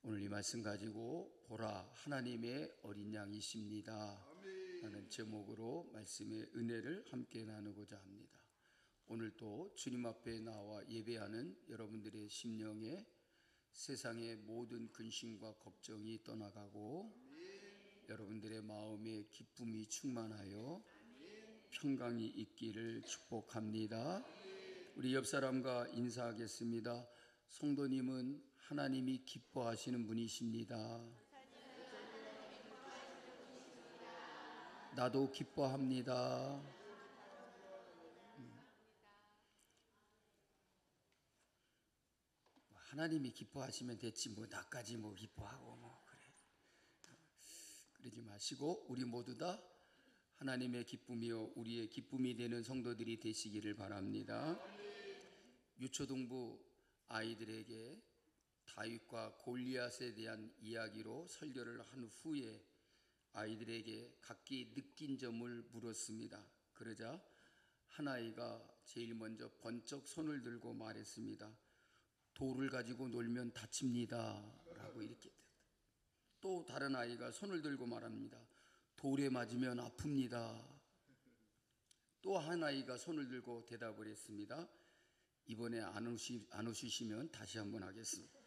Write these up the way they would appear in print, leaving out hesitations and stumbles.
오늘 이 말씀 가지고 보라 하나님의 어린 양이십니다 라는 제목으로 말씀의 은혜를 함께 나누고자 합니다. 오늘도 주님 앞에 나와 예배하는 여러분들의 심령에 세상의 모든 근심과 걱정이 떠나가고 여러분들의 마음에 기쁨이 충만하여 평강이 있기를 축복합니다. 우리 옆 사람과 인사하겠습니다. 성도님은 하나님이 기뻐하시는 분이십니다. 나도 기뻐합니다. 하나님이 기뻐하시면 됐지 뭐 나까지 뭐 기뻐하고 뭐 그래. 그러지 마시고 우리 모두 다 하나님의 기쁨이요 우리의 기쁨이 되는 성도들이 되시기를 바랍니다. 유초등부 아이들에게 다윗과 골리앗에 대한 이야기로 설교를 한 후에 아이들에게 각기 느낀 점을 물었습니다. 그러자 한 아이가 제일 먼저 번쩍 손을 들고 말했습니다. 돌을 가지고 놀면 다칩니다 라고 이렇게. 또 다른 아이가 손을 들고 말합니다. 돌에 맞으면 아픕니다. 또 한 아이가 손을 들고 대답을 했습니다. 이번에 안 오시면 다시 한번 하겠습니다.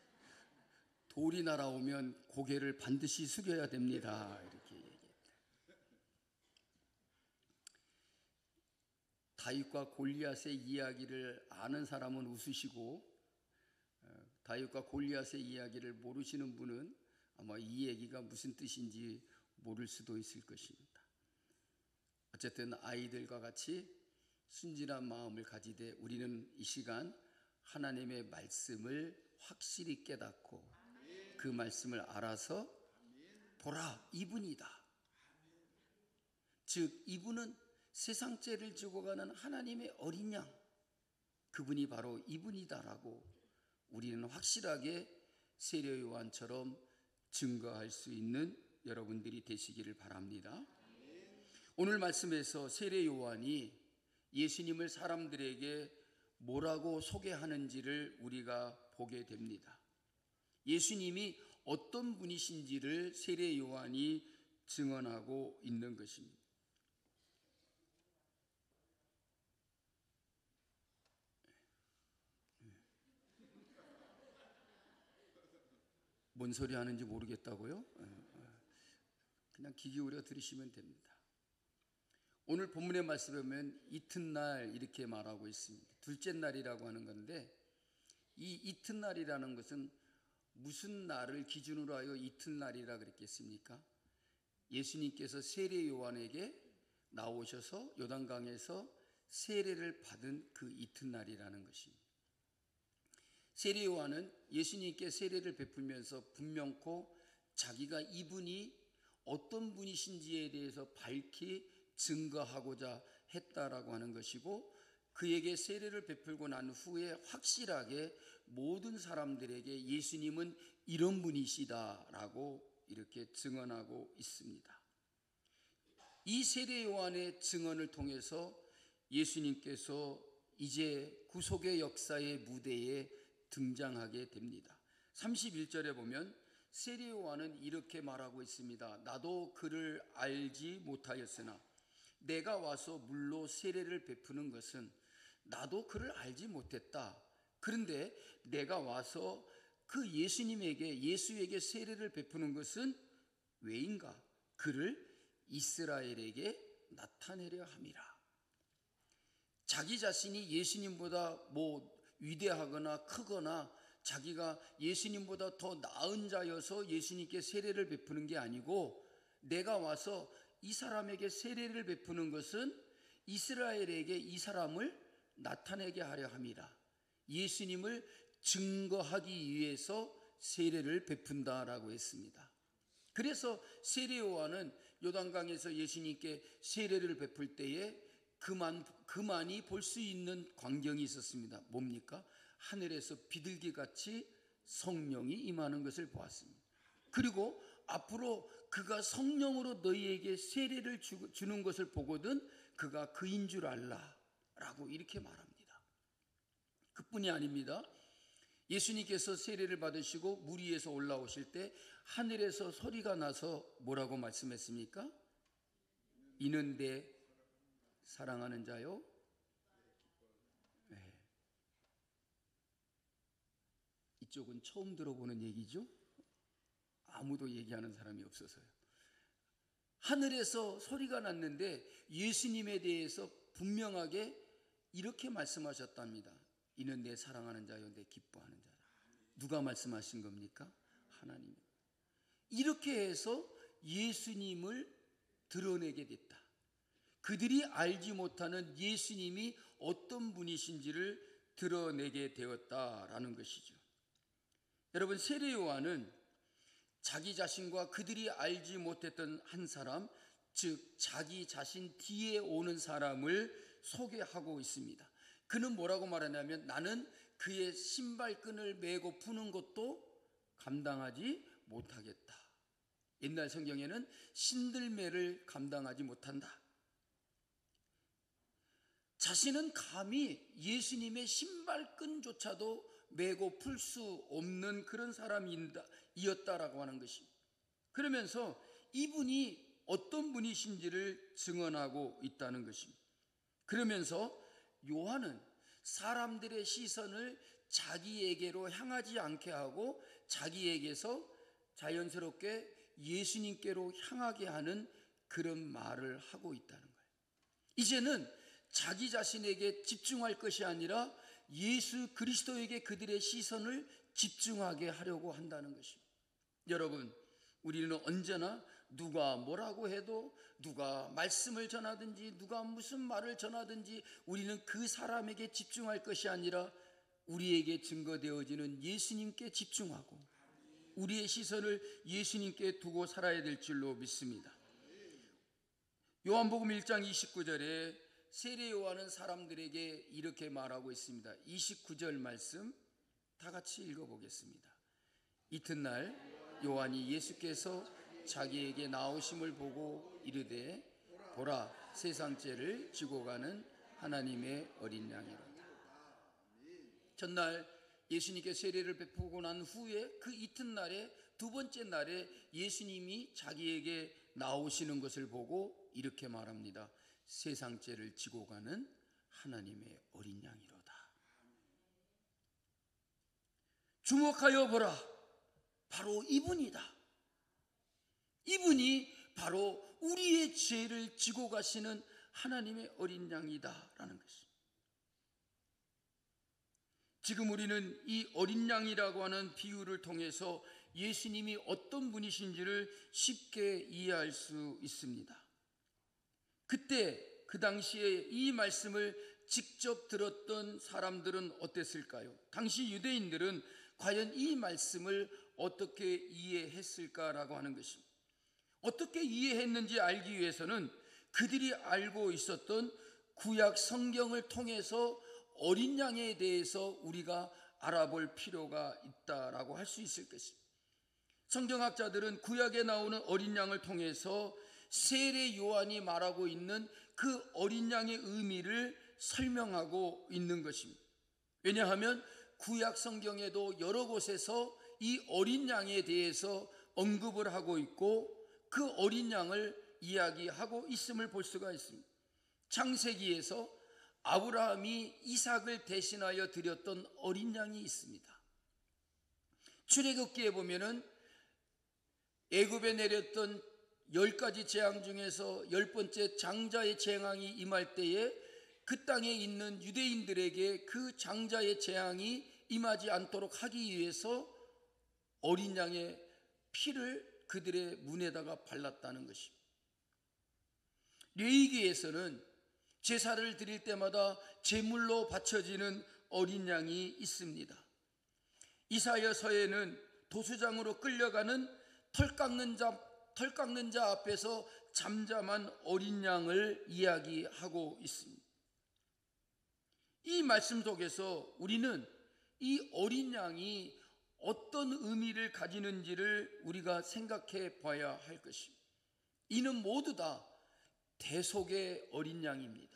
돌이 날아오면 고개를 반드시 숙여야 됩니다. 이렇게 얘기했다. 다윗과 골리앗의 이야기를 아는 사람은 웃으시고 다윗과 골리앗의 이야기를 모르시는 분은 아마 이 얘기가 무슨 뜻인지 모를 수도 있을 것입니다. 어쨌든 아이들과 같이 순진한 마음을 가지되 우리는 이 시간 하나님의 말씀을 확실히 깨닫고 그 말씀을 알아서 보라 이분이다. 즉 이분은 세상 죄를 지고 가는 하나님의 어린 양, 그분이 바로 이분이다라고 우리는 확실하게 세례 요한처럼 증거할 수 있는 여러분들이 되시기를 바랍니다. 오늘 말씀에서 세례 요한이 예수님을 사람들에게 뭐라고 소개하는지를 우리가 보게 됩니다. 예수님이 어떤 분이신지를 세례 요한이 증언하고 있는 것입니다. 뭔 소리 하는지 모르겠다고요? 그냥 귀 기울여 들으시면 됩니다. 오늘 본문의 말씀에 보면 이튿날 이렇게 말하고 있습니다. 둘째 날이라고 하는 건데 이 이튿날이라는 것은 무슨 날을 기준으로 하여 이튿날이라 그랬겠습니까? 예수님께서 세례 요한에게 나오셔서 요단강에서 세례를 받은 그 이튿날이라는 것입니다. 세례 요한은 예수님께 세례를 베풀면서 분명코 자기가 이분이 어떤 분이신지에 대해서 밝히 증거하고자 했다라고 하는 것이고 그에게 세례를 베풀고 난 후에 확실하게 모든 사람들에게 예수님은 이런 분이시다라고 이렇게 증언하고 있습니다. 이 세례 요한의 증언을 통해서 예수님께서 이제 구속의 역사의 무대에 등장하게 됩니다. 31절에 보면 세례 요한은 이렇게 말하고 있습니다. 나도 그를 알지 못하였으나 내가 와서 물로 세례를 베푸는 것은 나도 그를 알지 못했다. 그런데 내가 와서 그 예수에게 세례를 베푸는 것은 왜인가? 그를 이스라엘에게 나타내려 함이라. 자기 자신이 예수님보다 위대하거나 크거나 자기가 예수님보다 더 나은 자여서 예수님께 세례를 베푸는 게 아니고 내가 와서 이 사람에게 세례를 베푸는 것은 이스라엘에게 이 사람을 나타내게 하려 함이라. 예수님을 증거하기 위해서 세례를 베푼다라고 했습니다. 그래서 세례 요한은 요단강에서 예수님께 세례를 베풀 때에 그만이 볼 수 있는 광경이 있었습니다. 뭡니까? 하늘에서 비둘기같이 성령이 임하는 것을 보았습니다. 그리고 앞으로 그가 성령으로 너희에게 세례를 주는 것을 보거든 그가 그인 줄 알라 라고 이렇게 말합니다. 그뿐이 아닙니다. 예수님께서 세례를 받으시고 물 위에서 올라오실 때 하늘에서 소리가 나서 뭐라고 말씀했습니까? 이는 내 사랑하는 자요. 네. 이쪽은 처음 들어보는 얘기죠. 아무도 얘기하는 사람이 없어서요. 하늘에서 소리가 났는데 예수님에 대해서 분명하게 이렇게 말씀하셨답니다. 이는 내 사랑하는 자요, 내 기뻐하는 자다. 누가 말씀하신 겁니까? 하나님. 이렇게 해서 예수님을 드러내게 됐다. 그들이 알지 못하는 예수님이 어떤 분이신지를 드러내게 되었다라는 것이죠. 여러분, 세례 요한은 자기 자신과 그들이 알지 못했던 한 사람, 즉 자기 자신 뒤에 오는 사람을 소개하고 있습니다. 그는 뭐라고 말하냐면, 나는 그의 신발끈을 메고 푸는 것도 감당하지 못하겠다. 옛날 성경에는 신들매를 감당하지 못한다. 자신은 감히 예수님의 신발끈조차도 메고 풀 수 없는 그런 사람이었다라고 하는 것입니다. 그러면서 이분이 어떤 분이신지를 증언하고 있다는 것입니다. 그러면서 요한은 사람들의 시선을 자기에게로 향하지 않게 하고 자기에게서 자연스럽게 예수님께로 향하게 하는 그런 말을 하고 있다는 거예요. 이제는 자기 자신에게 집중할 것이 아니라 예수 그리스도에게 그들의 시선을 집중하게 하려고 한다는 것입니다. 여러분, 우리는 언제나 누가 뭐라고 해도, 누가 말씀을 전하든지, 누가 무슨 말을 전하든지 우리는 그 사람에게 집중할 것이 아니라 우리에게 증거되어지는 예수님께 집중하고 우리의 시선을 예수님께 두고 살아야 될 줄로 믿습니다. 요한복음 1장 29절에 세례 요한은 사람들에게 이렇게 말하고 있습니다. 29절 말씀 다 같이 읽어보겠습니다. 이튿날 요한이 예수께서 자기에게 나오심을 보고 이르되, 보라, 세상 죄를 지고 가는 하나님의 어린 양이로다. 전날 예수님께 세례를 베푸고 난 후에 그 이튿날에, 두 번째 날에 예수님이 자기에게 나오시는 것을 보고 이렇게 말합니다. 세상 죄를 지고 가는 하나님의 어린 양이로다. 주목하여 보라, 바로 이분이다. 이분이 바로 우리의 죄를 지고 가시는 하나님의 어린 양이다라는 것입니다. 지금 우리는 이 어린 양이라고 하는 비유를 통해서 예수님이 어떤 분이신지를 쉽게 이해할 수 있습니다. 그때 그 당시에 이 말씀을 직접 들었던 사람들은 어땠을까요? 당시 유대인들은 과연 이 말씀을 어떻게 이해했을까라고 하는 것입니다. 어떻게 이해했는지 알기 위해서는 그들이 알고 있었던 구약 성경을 통해서 어린 양에 대해서 우리가 알아볼 필요가 있다라고 할 수 있을 것입니다. 성경학자들은 구약에 나오는 어린 양을 통해서 세례 요한이 말하고 있는 그 어린 양의 의미를 설명하고 있는 것입니다. 왜냐하면 구약 성경에도 여러 곳에서 이 어린 양에 대해서 언급을 하고 있고 그 어린 양을 이야기하고 있음을 볼 수가 있습니다. 창세기에서 아브라함이 이삭을 대신하여 드렸던 어린 양이 있습니다. 출애굽기에 보면은 애굽에 내렸던 10가지 재앙 중에서 10번째 장자의 재앙이 임할 때에 그 땅에 있는 유대인들에게 그 장자의 재앙이 임하지 않도록 하기 위해서 어린 양의 피를 그들의 문에다가 발랐다는 것입니다. 레위기에서는 제사를 드릴 때마다 제물로 바쳐지는 어린 양이 있습니다. 이사야서에는 도수장으로 끌려가는 털 깎는 자 앞에서 잠잠한 어린 양을 이야기하고 있습니다. 이 말씀 속에서 우리는 이 어린 양이 어떤 의미를 가지는지를 우리가 생각해 봐야 할 것입니다. 이는 모두 다 대속의 어린 양입니다.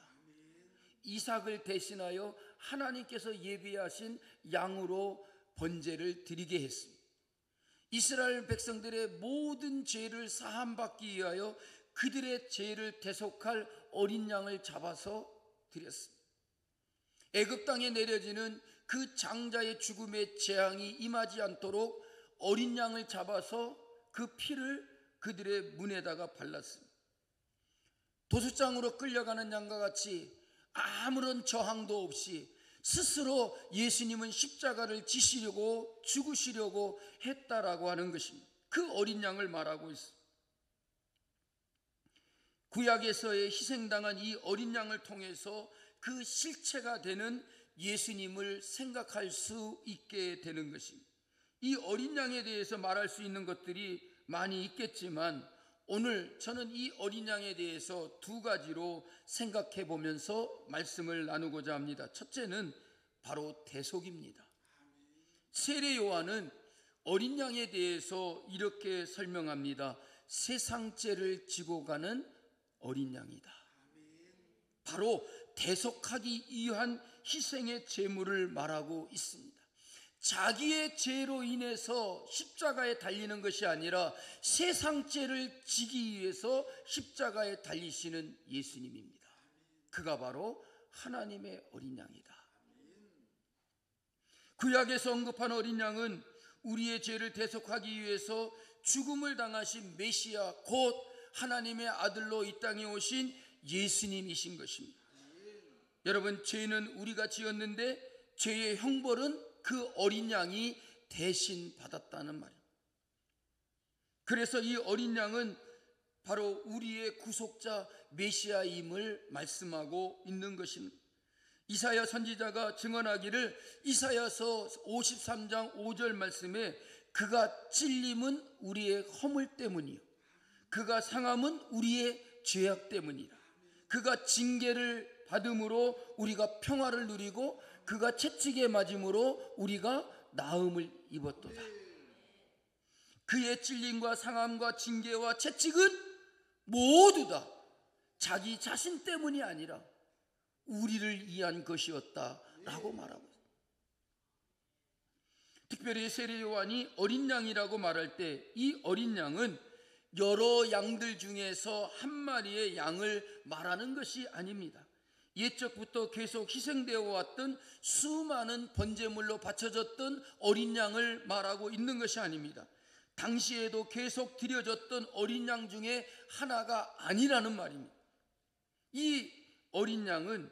이삭을 대신하여 하나님께서 예비하신 양으로 번제를 드리게 했습니다. 이스라엘 백성들의 모든 죄를 사함받기 위하여 그들의 죄를 대속할 어린 양을 잡아서 드렸습니다. 애굽 땅에 내려지는 그 장자의 죽음의 재앙이 임하지 않도록 어린 양을 잡아서 그 피를 그들의 문에다가 발랐습니다. 도수장으로 끌려가는 양과 같이 아무런 저항도 없이 스스로 예수님은 십자가를 지시려고 죽으시려고 했다라고 하는 것입니다. 그 어린 양을 말하고 있습니다. 구약에서의 희생당한 이 어린 양을 통해서 그 실체가 되는 예수님을 생각할 수 있게 되는 것입니다. 이 어린 양에 대해서 말할 수 있는 것들이 많이 있겠지만 오늘 저는 이 어린 양에 대해서 두 가지로 생각해 보면서 말씀을 나누고자 합니다. 첫째는 바로 대속입니다. 세례 요한은 어린 양에 대해서 이렇게 설명합니다. 세상 죄를 지고 가는 어린 양이다. 바로 대속하기 위한 희생의 제물을 말하고 있습니다. 자기의 죄로 인해서 십자가에 달리는 것이 아니라 세상 죄를 지기 위해서 십자가에 달리시는 예수님입니다. 그가 바로 하나님의 어린 양이다. 구약에서 언급한 어린 양은 우리의 죄를 대속하기 위해서 죽음을 당하신 메시아, 곧 하나님의 아들로 이 땅에 오신 예수님이신 것입니다. 여러분, 죄는 우리가 지었는데 죄의 형벌은 그 어린 양이 대신 받았다는 말입니다. 그래서 이 어린 양은 바로 우리의 구속자 메시아임을 말씀하고 있는 것입니다. 이사야 선지자가 증언하기를 이사야서 53장 5절 말씀에 그가 찔림은 우리의 허물 때문이요 그가 상함은 우리의 죄악 때문이라. 그가 징계를 받음으로 우리가 평화를 누리고 그가 채찍에 맞음으로 우리가 나음을 입었도다. 그의 찔림과 상함과 징계와 채찍은 모두 다 자기 자신 때문이 아니라 우리를 위한 것이었다라고 말하고 있습니다. 특별히 세례 요한이 어린 양이라고 말할 때 이 어린 양은 여러 양들 중에서 한 마리의 양을 말하는 것이 아닙니다. 옛적부터 계속 희생되어 왔던 수많은 번제물로 바쳐졌던 어린 양을 말하고 있는 것이 아닙니다. 당시에도 계속 드려졌던 어린 양 중에 하나가 아니라는 말입니다. 이 어린 양은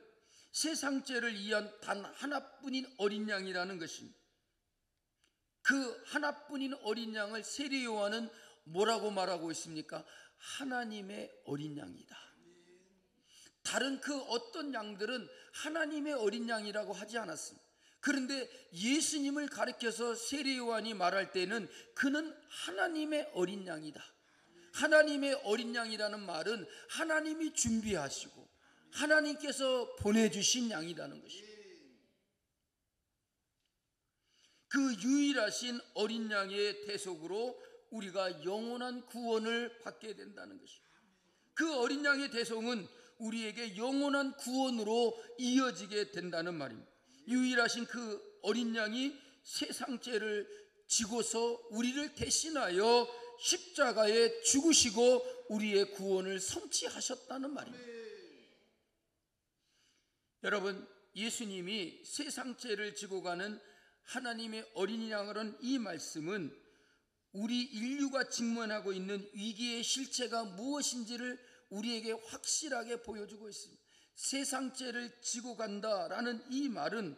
세상 죄를 위한 단 하나뿐인 어린 양이라는 것입니다. 그 하나뿐인 어린 양을 세례 요한은 뭐라고 말하고 있습니까? 하나님의 어린 양이다. 다른 그 어떤 양들은 하나님의 어린 양이라고 하지 않았습니다. 그런데 예수님을 가리켜서 세례 요한이 말할 때는 그는 하나님의 어린 양이다. 하나님의 어린 양이라는 말은 하나님이 준비하시고 하나님께서 보내주신 양이라는 것입니다. 그 유일하신 어린 양의 대속으로 우리가 영원한 구원을 받게 된다는 것입니다. 그 어린 양의 대속은 우리에게 영원한 구원으로 이어지게 된다는 말입니다. 유일하신 그 어린 양이 세상 죄를 지고서 우리를 대신하여 십자가에 죽으시고 우리의 구원을 성취하셨다는 말입니다. 여러분, 예수님이 세상 죄를 지고 가는 하나님의 어린 양이라는 이 말씀은 우리 인류가 직면하고 있는 위기의 실체가 무엇인지를 우리에게 확실하게 보여주고 있습니다. 세상 죄를 지고 간다라는 이 말은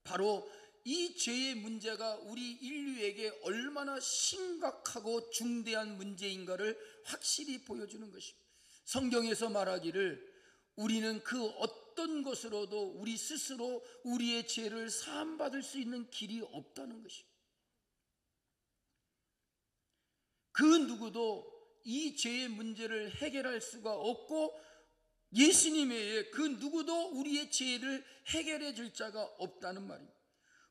바로 이 죄의 문제가 우리 인류에게 얼마나 심각하고 중대한 문제인가를 확실히 보여주는 것입니다. 성경에서 말하기를 우리는 그 어떤 것으로도 우리 스스로 우리의 죄를 사함받을 수 있는 길이 없다는 것입니다. 그 누구도 이 죄의 문제를 해결할 수가 없고 예수님 외에 그 누구도 우리의 죄를 해결해 줄 자가 없다는 말입니다.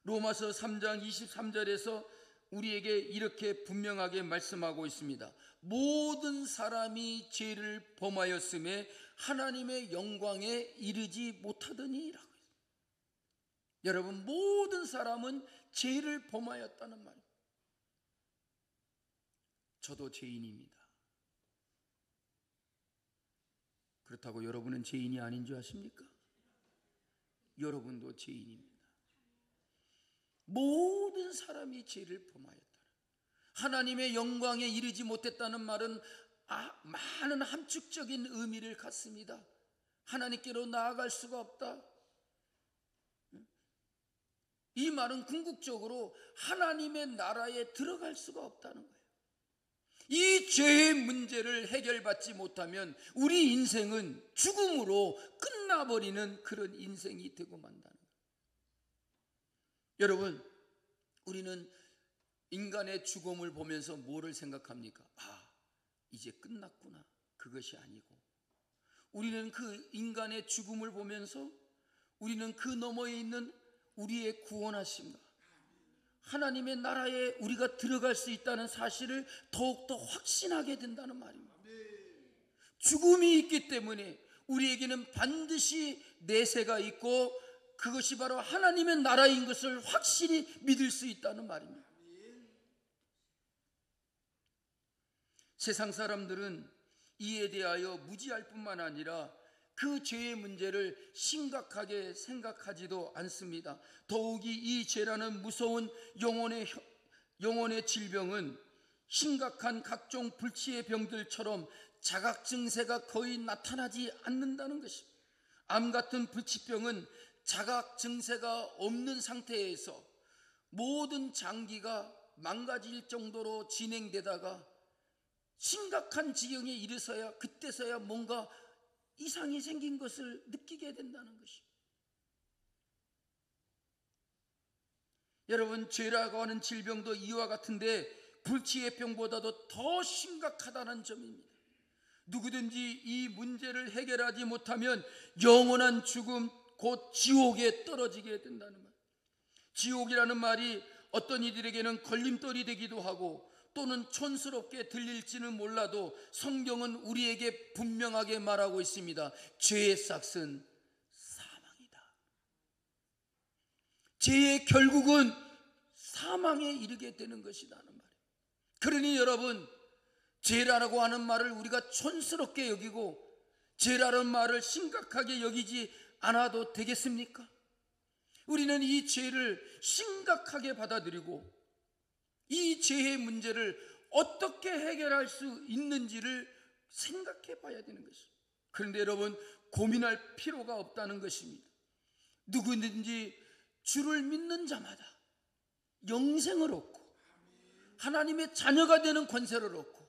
로마서 3장 23절에서 우리에게 이렇게 분명하게 말씀하고 있습니다. 모든 사람이 죄를 범하였음에 하나님의 영광에 이르지 못하더니라고. 여러분, 모든 사람은 죄를 범하였다는 말입니다. 저도 죄인입니다. 그렇다고 여러분은 죄인이 아닌 줄 아십니까? 여러분도 죄인입니다. 모든 사람이 죄를 범하였다. 하나님의 영광에 이르지 못했다는 말은 많은 함축적인 의미를 갖습니다. 하나님께로 나아갈 수가 없다. 이 말은 궁극적으로 하나님의 나라에 들어갈 수가 없다는 거예요. 이 죄의 문제를 해결받지 못하면 우리 인생은 죽음으로 끝나버리는 그런 인생이 되고 만다는 거예요. 여러분, 우리는 인간의 죽음을 보면서 뭐를 생각합니까? 이제 끝났구나. 그것이 아니고, 우리는 그 인간의 죽음을 보면서 우리는 그 너머에 있는 우리의 구원하심과 하나님의 나라에 우리가 들어갈 수 있다는 사실을 더욱더 확신하게 된다는 말입니다. 죽음이 있기 때문에 우리에게는 반드시 내세가 있고 그것이 바로 하나님의 나라인 것을 확실히 믿을 수 있다는 말입니다. 세상 사람들은 이에 대하여 무지할 뿐만 아니라 그 죄의 문제를 심각하게 생각하지도 않습니다. 더욱이 이 죄라는 무서운 영혼의 질병은 심각한 각종 불치의 병들처럼 자각 증세가 거의 나타나지 않는다는 것입니다. 암 같은 불치병은 자각 증세가 없는 상태에서 모든 장기가 망가질 정도로 진행되다가 심각한 지경에 이르서야 그때서야 뭔가 이상이 생긴 것을 느끼게 된다는 것입니다. 여러분, 죄라고 하는 질병도 이와 같은데 불치의 병보다도 더 심각하다는 점입니다. 누구든지 이 문제를 해결하지 못하면 영원한 죽음, 곧 지옥에 떨어지게 된다는 말. 지옥이라는 말이 어떤 이들에게는 걸림돌이 되기도 하고 또는 촌스럽게 들릴지는 몰라도 성경은 우리에게 분명하게 말하고 있습니다. 죄의 삭은 사망이다. 죄의 결국은 사망에 이르게 되는 것이라는 말이에요. 그러니 여러분, 죄라고 하는 말을 우리가 촌스럽게 여기고 죄라는 말을 심각하게 여기지 않아도 되겠습니까? 우리는 이 죄를 심각하게 받아들이고 이 죄의 문제를 어떻게 해결할 수 있는지를 생각해 봐야 되는 것입니다. 그런데 여러분, 고민할 필요가 없다는 것입니다. 누구든지 주를 믿는 자마다 영생을 얻고 하나님의 자녀가 되는 권세를 얻고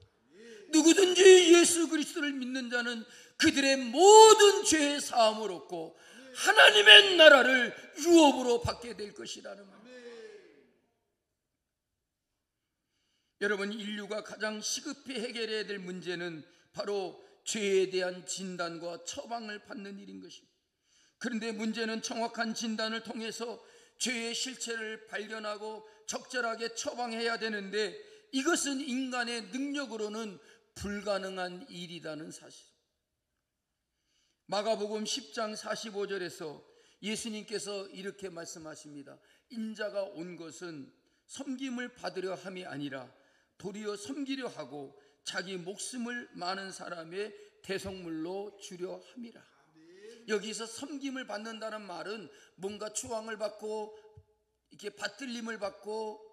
누구든지 예수 그리스도를 믿는 자는 그들의 모든 죄의 사함을 얻고 하나님의 나라를 유업으로 받게 될 것이라는 말입니다. 여러분, 인류가 가장 시급히 해결해야 될 문제는 바로 죄에 대한 진단과 처방을 받는 일인 것입니다. 그런데 문제는 정확한 진단을 통해서 죄의 실체를 발견하고 적절하게 처방해야 되는데 이것은 인간의 능력으로는 불가능한 일이라는 사실. 마가복음 10장 45절에서 예수님께서 이렇게 말씀하십니다. 인자가 온 것은 섬김을 받으려 함이 아니라 도리어 섬기려 하고 자기 목숨을 많은 사람의 대속물로 주려 함이라. 여기서 섬김을 받는다는 말은 뭔가 추앙을 받고 이렇게 받들림을 받고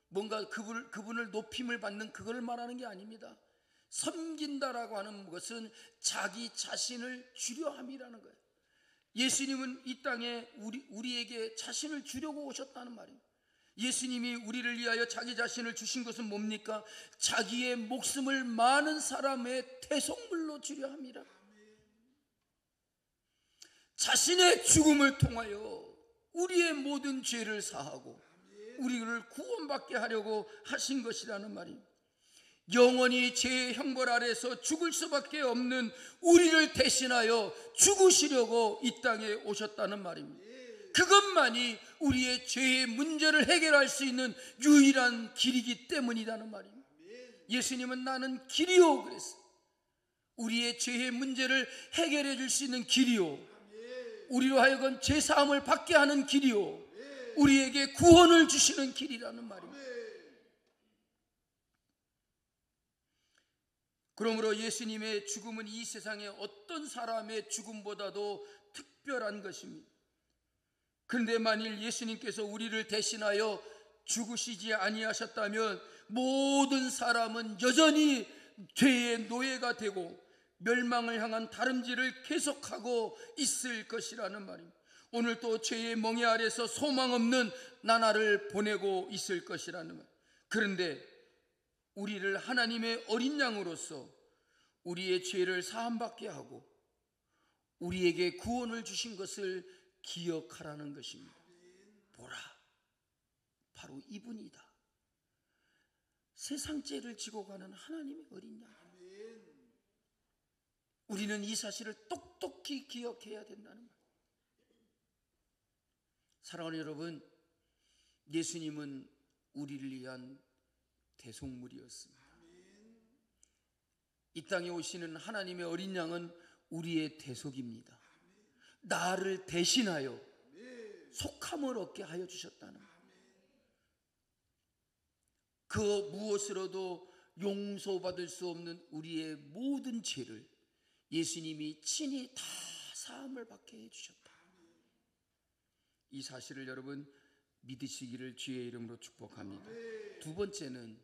뭔가 그분을 높임을 받는 그걸 말하는 게 아닙니다. 섬긴다라고 하는 것은 자기 자신을 주려 함이라는 거예요. 예수님은 이 땅에 우리에게 자신을 주려고 오셨다는 말입니다. 예수님이 우리를 위하여 자기 자신을 주신 것은 뭡니까? 자기의 목숨을 많은 사람의 대속물로 주려 함이라. 자신의 죽음을 통하여 우리의 모든 죄를 사하고 우리를 구원받게 하려고 하신 것이라는 말입니다. 영원히 죄의 형벌 아래서 죽을 수밖에 없는 우리를 대신하여 죽으시려고 이 땅에 오셨다는 말입니다. 그것만이 우리의 죄의 문제를 해결할 수 있는 유일한 길이기 때문이라는 말입니다. 예수님은 나는 길이요 그랬어요. 우리의 죄의 문제를 해결해 줄 수 있는 길이요, 우리로 하여금 죄사함을 받게 하는 길이요, 우리에게 구원을 주시는 길이라는 말입니다. 그러므로 예수님의 죽음은 이 세상의 어떤 사람의 죽음보다도 특별한 것입니다. 그런데 만일 예수님께서 우리를 대신하여 죽으시지 아니하셨다면 모든 사람은 여전히 죄의 노예가 되고 멸망을 향한 다름질을 계속하고 있을 것이라는 말입니다. 오늘 또 죄의 멍에 아래서 소망 없는 나날을 보내고 있을 것이라는 말. 그런데 우리를 하나님의 어린 양으로서 우리의 죄를 사함받게 하고 우리에게 구원을 주신 것을 기억하라는 것입니다. 보라, 바로 이분이다. 세상 죄를 지고 가는 하나님의 어린 양. 우리는 이 사실을 똑똑히 기억해야 된다는 말. 사랑하는 여러분, 예수님은 우리를 위한 대속물이었습니다. 이 땅에 오시는 하나님의 어린 양은 우리의 대속입니다. 나를 대신하여 속함을 얻게 하여 주셨다는 말. 그 무엇으로도 용서받을 수 없는 우리의 모든 죄를 예수님이 친히 다 사함을 받게 해주셨다. 이 사실을 여러분 믿으시기를 주의 이름으로 축복합니다. 두 번째는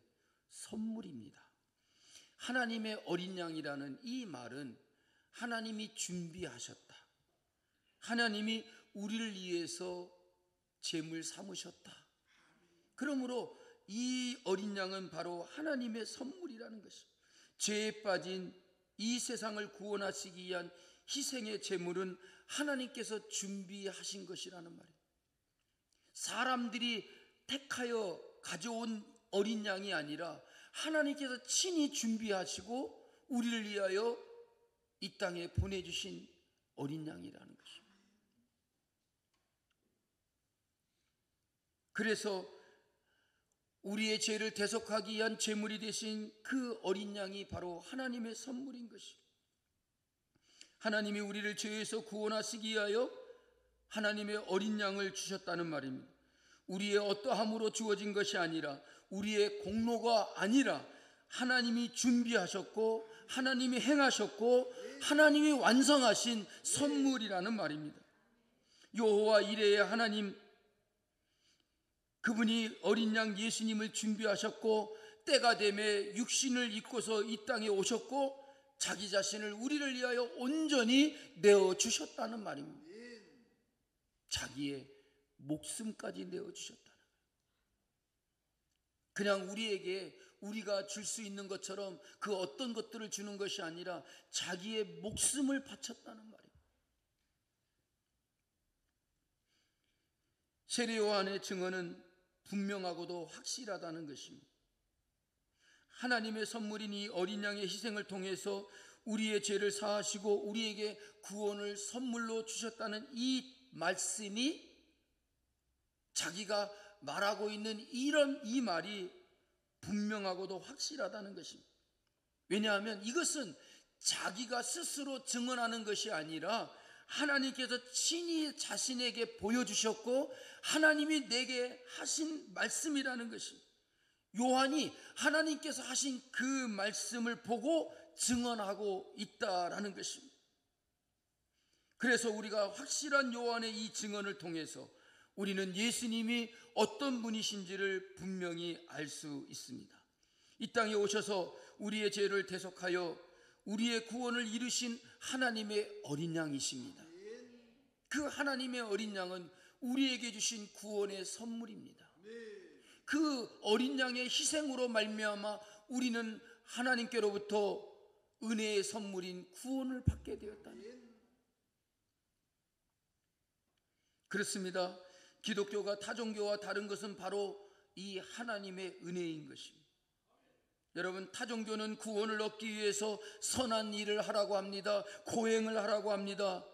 선물입니다. 하나님의 어린 양이라는 이 말은 하나님이 준비하셨다. 하나님이 우리를 위해서 제물 삼으셨다. 그러므로 이 어린 양은 바로 하나님의 선물이라는 것입니다. 죄에 빠진 이 세상을 구원하시기 위한 희생의 제물은 하나님께서 준비하신 것이라는 말이에요. 사람들이 택하여 가져온 어린 양이 아니라 하나님께서 친히 준비하시고 우리를 위하여 이 땅에 보내주신 어린 양이라는 것입니다. 그래서 우리의 죄를 대속하기 위한 제물이 되신 그 어린 양이 바로 하나님의 선물인 것입니다. 하나님이 우리를 죄에서 구원하시기 위하여 하나님의 어린 양을 주셨다는 말입니다. 우리의 어떠함으로 주어진 것이 아니라 우리의 공로가 아니라 하나님이 준비하셨고 하나님이 행하셨고 하나님이 완성하신 선물이라는 말입니다. 여호와 이레의 하나님, 그분이 어린 양 예수님을 준비하셨고 때가 되매 육신을 입고서 이 땅에 오셨고 자기 자신을 우리를 위하여 온전히 내어주셨다는 말입니다. 자기의 목숨까지 내어주셨다는 거예요. 그냥 우리에게 우리가 줄 수 있는 것처럼 그 어떤 것들을 주는 것이 아니라 자기의 목숨을 바쳤다는 말이에요. 세례 요한의 증언은 분명하고도 확실하다는 것입니다. 하나님의 선물인 이 어린 양의 희생을 통해서 우리의 죄를 사하시고 우리에게 구원을 선물로 주셨다는 이 말씀이 자기가 말하고 있는 이 말이 분명하고도 확실하다는 것입니다. 왜냐하면 이것은 자기가 스스로 증언하는 것이 아니라 하나님께서 친히 자신에게 보여주셨고 하나님이 내게 하신 말씀이라는 것입니다. 요한이 하나님께서 하신 그 말씀을 보고 증언하고 있다라는 것입니다. 그래서 우리가 확실한 요한의 이 증언을 통해서 우리는 예수님이 어떤 분이신지를 분명히 알 수 있습니다. 이 땅에 오셔서 우리의 죄를 대속하여 우리의 구원을 이루신 하나님의 어린 양이십니다. 그 하나님의 어린 양은 우리에게 주신 구원의 선물입니다. 그 어린 양의 희생으로 말미암아 우리는 하나님께로부터 은혜의 선물인 구원을 받게 되었다는 거예요. 그렇습니다. 기독교가 타종교와 다른 것은 바로 이 하나님의 은혜인 것입니다. 여러분, 타종교는 구원을 얻기 위해서 선한 일을 하라고 합니다. 고행을 하라고 합니다.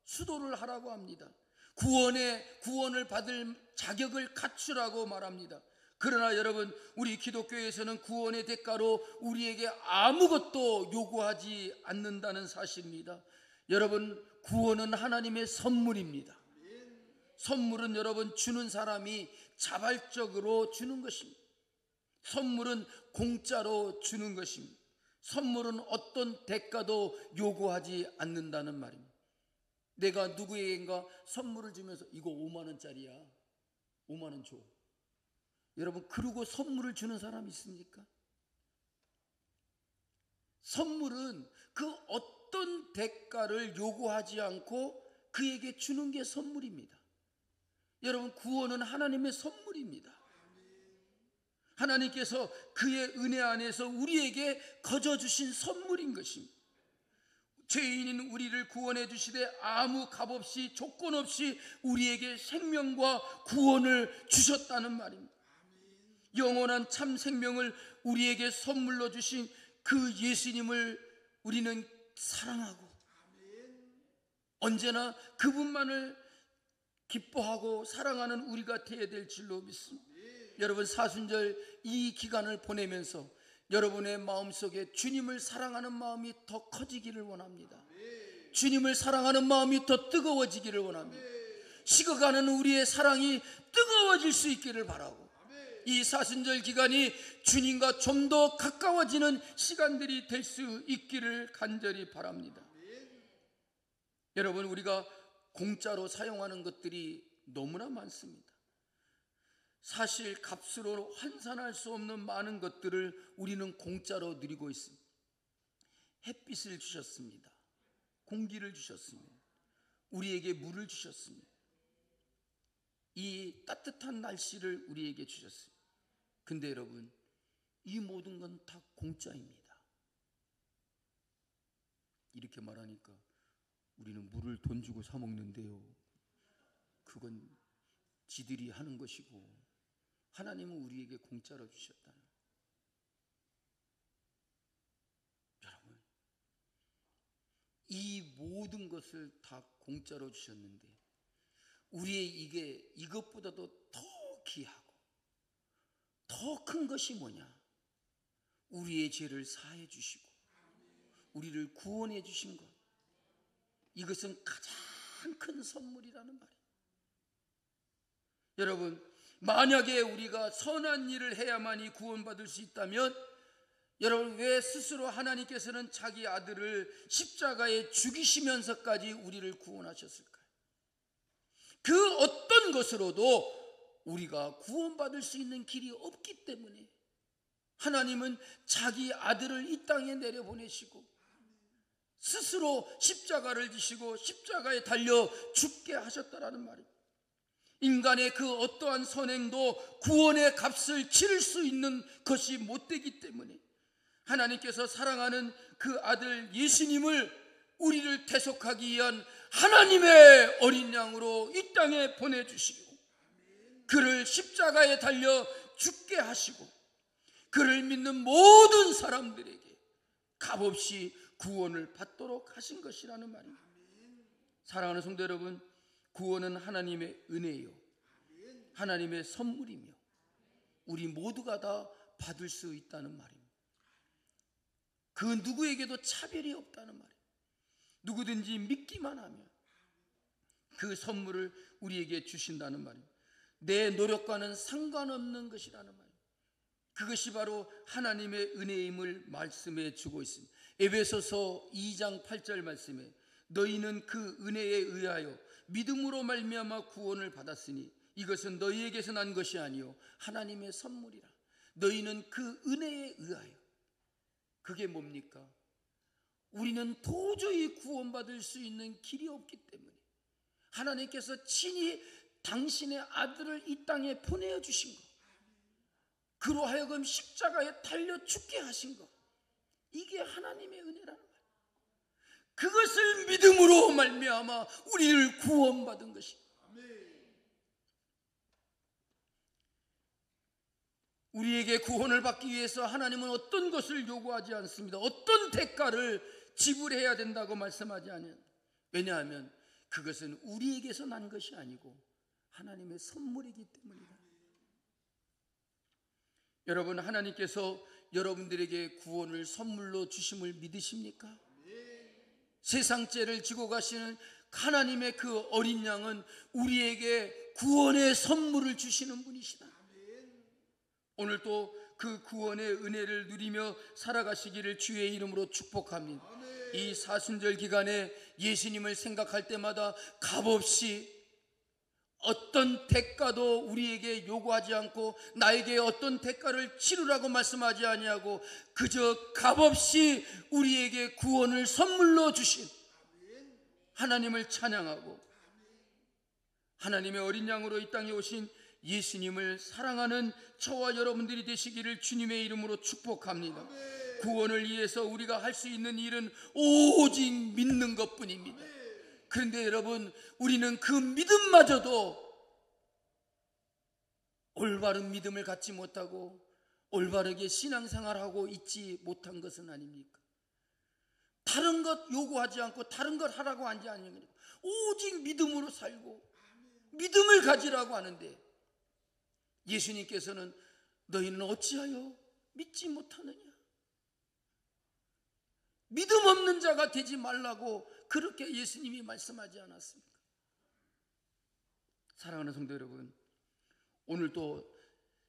수도를 하라고 합니다. 구원을 받을 자격을 갖추라고 말합니다. 그러나 여러분, 우리 기독교에서는 구원의 대가로 우리에게 아무것도 요구하지 않는다는 사실입니다. 여러분, 구원은 하나님의 선물입니다. 선물은 여러분 주는 사람이 자발적으로 주는 것입니다. 선물은 공짜로 주는 것입니다. 선물은 어떤 대가도 요구하지 않는다는 말입니다. 내가 누구에게인가 선물을 주면서 이거 5만 원짜리야, 5만 원 줘. 여러분, 그러고 선물을 주는 사람이 있습니까? 선물은 그 어떤 대가를 요구하지 않고 그에게 주는 게 선물입니다. 여러분, 구원은 하나님의 선물입니다. 하나님께서 그의 은혜 안에서 우리에게 거저 주신 선물인 것입니다. 죄인인 우리를 구원해 주시되 아무 값 없이 조건 없이 우리에게 생명과 구원을 주셨다는 말입니다. 영원한 참 생명을 우리에게 선물로 주신 그 예수님을 우리는 사랑하고 언제나 그분만을 기뻐하고 사랑하는 우리가 되어야 될 줄로 믿습니다. 여러분, 사순절 이 기간을 보내면서 여러분의 마음속에 주님을 사랑하는 마음이 더 커지기를 원합니다. 주님을 사랑하는 마음이 더 뜨거워지기를 원합니다. 식어가는 우리의 사랑이 뜨거워질 수 있기를 바라고, 이 사순절 기간이 주님과 좀 더 가까워지는 시간들이 될 수 있기를 간절히 바랍니다. 여러분, 우리가 공짜로 사용하는 것들이 너무나 많습니다. 사실 값으로 환산할 수 없는 많은 것들을 우리는 공짜로 누리고 있습니다. 햇빛을 주셨습니다. 공기를 주셨습니다. 우리에게 물을 주셨습니다. 이 따뜻한 날씨를 우리에게 주셨습니다. 근데 여러분, 이 모든 건 다 공짜입니다. 이렇게 말하니까 우리는 물을 돈 주고 사 먹는데요, 그건 지들이 하는 것이고 하나님은 우리에게 공짜로 주셨다는. 여러분, 이 모든 것을 다 공짜로 주셨는데 우리의 이것보다도 더 귀하고 더 큰 것이 뭐냐? 우리의 죄를 사해 주시고 우리를 구원해 주신 것. 이것은 가장 큰 선물이라는 말이에요. 여러분, 만약에 우리가 선한 일을 해야만이 구원받을 수 있다면 여러분, 왜 스스로 하나님께서는 자기 아들을 십자가에 죽이시면서까지 우리를 구원하셨을까요? 그 어떤 것으로도 우리가 구원받을 수 있는 길이 없기 때문에 하나님은 자기 아들을 이 땅에 내려보내시고 스스로 십자가를 지시고 십자가에 달려 죽게 하셨다라는 말입니다. 인간의 그 어떠한 선행도 구원의 값을 치를 수 있는 것이 못 되기 때문에 하나님께서 사랑하는 그 아들 예수님을 우리를 대속하기 위한 하나님의 어린 양으로 이 땅에 보내주시고 그를 십자가에 달려 죽게 하시고 그를 믿는 모든 사람들에게 값없이 구원을 받도록 하신 것이라는 말입니다. 사랑하는 성도 여러분, 구원은 하나님의 은혜요, 하나님의 선물이며 우리 모두가 다 받을 수 있다는 말입니다. 그 누구에게도 차별이 없다는 말이에요. 누구든지 믿기만 하면 그 선물을 우리에게 주신다는 말입니다. 내 노력과는 상관없는 것이라는 말입니다. 그것이 바로 하나님의 은혜임을 말씀해 주고 있습니다. 에베소서 2장 8절 말씀에 너희는 그 은혜에 의하여 믿음으로 말미암아 구원을 받았으니 이것은 너희에게서 난 것이 아니요 하나님의 선물이라. 너희는 그 은혜에 의하여. 그게 뭡니까? 우리는 도저히 구원받을 수 있는 길이 없기 때문에 하나님께서 친히 당신의 아들을 이 땅에 보내어 주신 것, 그로 하여금 십자가에 달려 죽게 하신 것, 이게 하나님의 은혜라는 거예요. 그것을 믿음으로 말미암아 우리를 구원받은 것입니다. 우리에게 구원을 받기 위해서 하나님은 어떤 것을 요구하지 않습니다. 어떤 대가를 지불해야 된다고 말씀하지 않아요. 왜냐하면 그것은 우리에게서 난 것이 아니고 하나님의 선물이기 때문이다. 여러분, 하나님께서 여러분들에게 구원을 선물로 주심을 믿으십니까? 세상 죄를 지고 가시는 하나님의 그 어린 양은 우리에게 구원의 선물을 주시는 분이시다. 오늘 또 그 구원의 은혜를 누리며 살아가시기를 주의 이름으로 축복합니다. 이 사순절 기간에 예수님을 생각할 때마다 값없이 어떤 대가도 우리에게 요구하지 않고 나에게 어떤 대가를 치르라고 말씀하지 아니하고 그저 값없이 우리에게 구원을 선물로 주신 하나님을 찬양하고 하나님의 어린 양으로 이 땅에 오신 예수님을 사랑하는 저와 여러분들이 되시기를 주님의 이름으로 축복합니다. 구원을 위해서 우리가 할 수 있는 일은 오직 믿는 것뿐입니다. 그런데 여러분, 우리는 그 믿음마저도 올바른 믿음을 갖지 못하고 올바르게 신앙생활하고 있지 못한 것은 아닙니까? 다른 것 요구하지 않고 다른 것 하라고 하지 않으니까 오직 믿음으로 살고 믿음을 가지라고 하는데 예수님께서는 너희는 어찌하여 믿지 못하느냐? 믿음 없는 자가 되지 말라고 그렇게 예수님이 말씀하지 않았습니까? 사랑하는 성도 여러분, 오늘도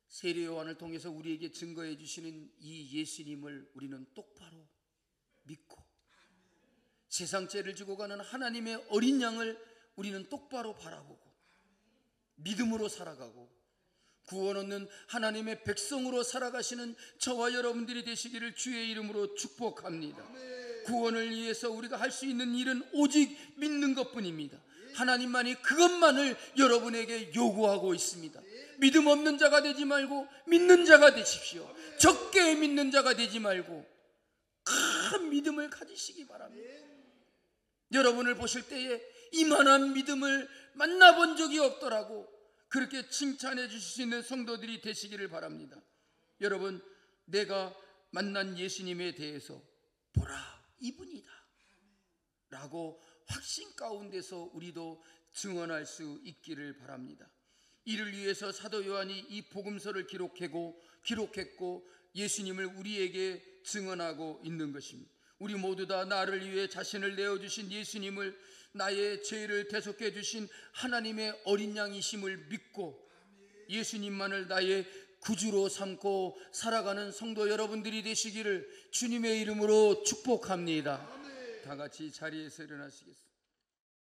세례 요한을 통해서 우리에게 증거해 주시는 이 예수님을 우리는 똑바로 믿고 세상 죄를 지고 가는 하나님의 어린 양을 우리는 똑바로 바라보고 믿음으로 살아가고 구원 얻는 하나님의 백성으로 살아가시는 저와 여러분들이 되시기를 주의 이름으로 축복합니다. 구원을 위해서 우리가 할 수 있는 일은 오직 믿는 것뿐입니다. 하나님만이 그것만을 여러분에게 요구하고 있습니다. 믿음 없는 자가 되지 말고 믿는 자가 되십시오. 적게 믿는 자가 되지 말고 큰 믿음을 가지시기 바랍니다. 여러분을 보실 때에 이만한 믿음을 만나본 적이 없더라고 그렇게 칭찬해 주실 수 있는 성도들이 되시기를 바랍니다. 여러분, 내가 만난 예수님에 대해서 보라, 이분이다 라고 확신 가운데서 우리도 증언할 수 있기를 바랍니다. 이를 위해서 사도 요한이 이 복음서를 기록했고 예수님을 우리에게 증언하고 있는 것입니다. 우리 모두 다 나를 위해 자신을 내어주신 예수님을 나의 죄를 대속해 주신 하나님의 어린 양이심을 믿고 예수님만을 나의 구주로 삼고 살아가는 성도 여러분들이 되시기를 주님의 이름으로 축복합니다. 다 같이 자리에서 일어나시겠습니다.